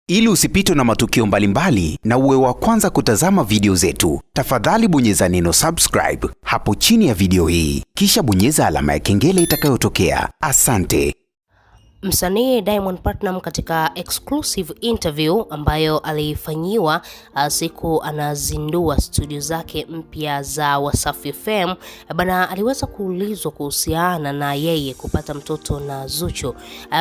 Ili usipitwe na matukio mbalimbali na uwe wa kwanza kutazama video zetu, tafadhali bonyeza neno subscribe hapo chini ya video hii, kisha bonyeza alama ya kengele itakayotokea. Asante. Msanii Diamond Platnumz katika exclusive interview ambayo alifanyiwa siku anazindua studio zake mpya za Wasafi FM, bana, aliweza kuulizwa kuhusiana na yeye kupata mtoto na Zuchu.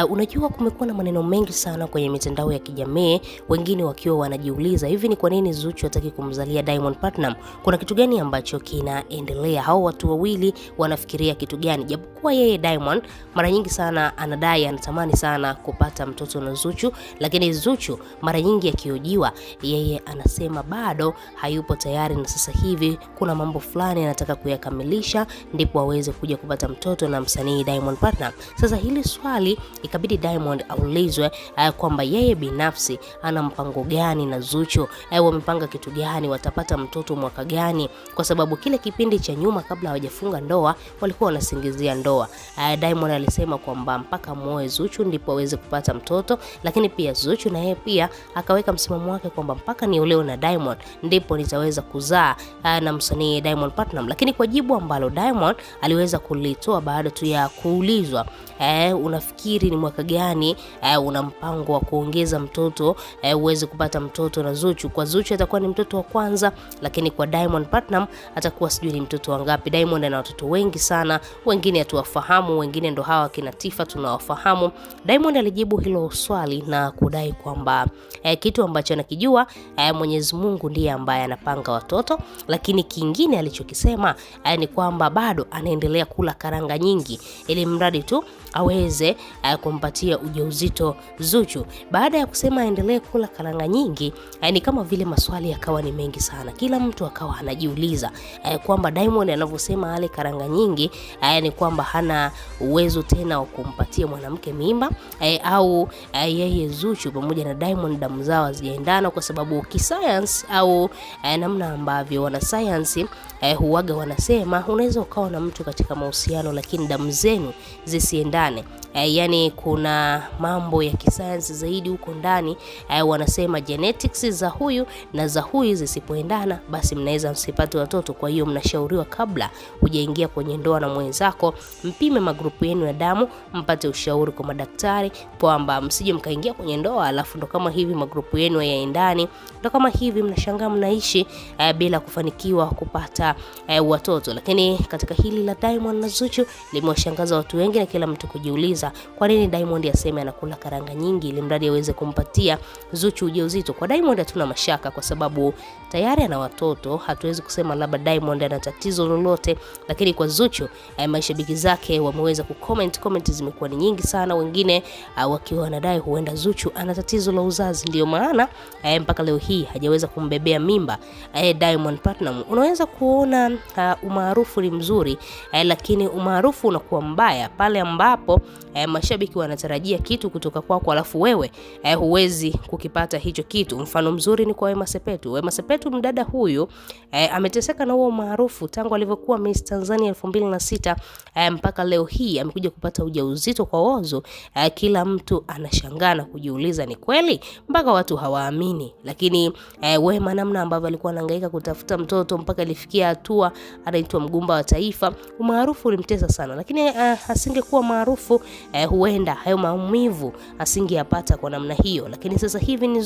Unajua kumekuwa na maneno mengi sana kwenye mitandao ya kijamii, wengine wakiwa wanajiuliza hivi ni kwa nini Zuchu hataki kumzalia Diamond Platnumz? Kuna kitu gani ambacho kinaendelea? Hao watu wawili wanafikiria kitu gani? Japokuwa yeye Diamond mara nyingi sana anadai anatamani sana kupata mtoto na Zuchu, lakini Zuchu mara nyingi akihojiwa yeye anasema bado hayupo tayari, na sasa hivi kuna mambo fulani anataka kuyakamilisha ndipo aweze kuja kupata mtoto na msanii Diamond Platnumz. Sasa hili swali ikabidi Diamond aulizwe kwamba yeye binafsi ana mpango gani na Zuchu, wamepanga kitu gani, watapata mtoto mwaka gani, kwa sababu kile kipindi cha nyuma kabla hawajafunga ndoa walikuwa wanasingizia ndoa. Diamond alisema kwamba mpaka muoe Zuchu ndipo aweze kupata mtoto, lakini pia Zuchu na yeye pia akaweka msimamo wake kwamba mpaka niolewe na Diamond ndipo nitaweza kuzaa na msanii Diamond Platnumz. Lakini kwa jibu ambalo Diamond aliweza kulitoa baada tu ya kuulizwa unafikiri ni mwaka gani una mpango wa kuongeza mtoto uweze kupata mtoto na Zuchu? Kwa Zuchu atakuwa ni mtoto wa kwanza, lakini kwa Diamond Platnumz atakuwa sijui ni mtoto wangapi. Diamond ana watoto wengi sana, wengine hatuwafahamu, wengine ndo hawa kina Tifa tunawafahamu. Diamond alijibu hilo swali na kudai kwamba kitu ambacho anakijua Mwenyezi Mungu ndiye ambaye anapanga watoto, lakini kingine alichokisema ni kwamba bado anaendelea kula karanga nyingi ili mradi tu aweze kumpatia ujauzito Zuchu. Baada ya kusema aendelee kula karanga nyingi, ni kama vile maswali yakawa ni mengi sana. Kila mtu akawa anajiuliza kwamba Diamond anavyosema ale karanga nyingi ni kwamba hana uwezo tena wa kumpatia mwanamke mimba, au yeye Zuchu pamoja na Diamond damu zao hazijaendana, kwa sababu kisayansi au namna ambavyo wana science huaga wanasema unaweza ukawa na mtu katika mahusiano lakini damu zenu zisiendane. Yani kuna mambo ya kisayansi zaidi huko ndani. Wanasema genetics za huyu na za huyu zisipoendana basi mnaweza msipate watoto. Kwa hiyo mnashauriwa kabla hujaingia kwenye ndoa na mwenzako, mpime magrupu yenu ya damu, mpate ushauri kwa madaktari kwamba msije mkaingia kwenye ndoa alafu ndo kama hivi magrupu yenu hayaendani, ndo kama hivi mnashangaa mnaishi bila kufanikiwa kupata watoto. Lakini katika hili la Diamond na Zuchu limewashangaza watu wengi na kila mtu kujiuliza kwa nini Diamond aseme anakula karanga nyingi ili mradi aweze kumpatia Zuchu ujauzito. Kwa Diamond hatuna mashaka kwa sababu tayari ana watoto, hatuwezi kusema labda Diamond ana tatizo lolote, lakini kwa Zuchu mashabiki zake wameweza comment zimekuwa ni nyingi sana, wengine wakiwa wanadai huenda Zuchu ana tatizo la uzazi, ndio maana mpaka leo hii hajaweza kumbebea mimba Diamond Platnumz. Unaweza kuona umaarufu ni mzuri, lakini umaarufu unakuwa mbaya pale ambapo mashabiki wanatarajia kitu kutoka kwako alafu wewe huwezi kukipata hicho kitu. Mfano mzuri ni kwa Wema Sepetu. Wema Sepetu mdada huyu ameteseka na huo maarufu tangu alivyokuwa Miss Tanzania 2006 mpaka leo hii amekuja kupata ujauzito kwa Whozu. Kila mtu anashangaa na kujiuliza ni kweli, mpaka watu hawaamini. Lakini Wema namna ambavyo alikuwa anahangaika kutafuta mtoto mpaka alifikia hatua anaitwa mgumba wa taifa, umaarufu ulimtesa sana. Lakini asingekuwa maarufu huenda hayo maumivu asingeyapata kwa namna hiyo. Lakini sasa hivi ni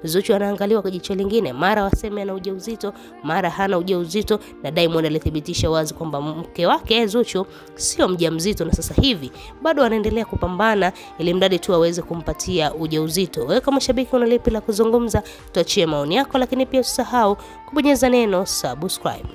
Zuchu anaangaliwa kwa jicho lingine, mara waseme ana ujauzito, mara hana ujauzito, na Diamond alithibitisha wazi kwamba mke wake Zuchu sio mjamzito, na sasa hivi bado anaendelea kupambana ili mradi tu aweze kumpatia ujauzito. Wewe kama shabiki una lipi la kuzungumza? Tuachie maoni yako, lakini pia usisahau kubonyeza neno subscribe.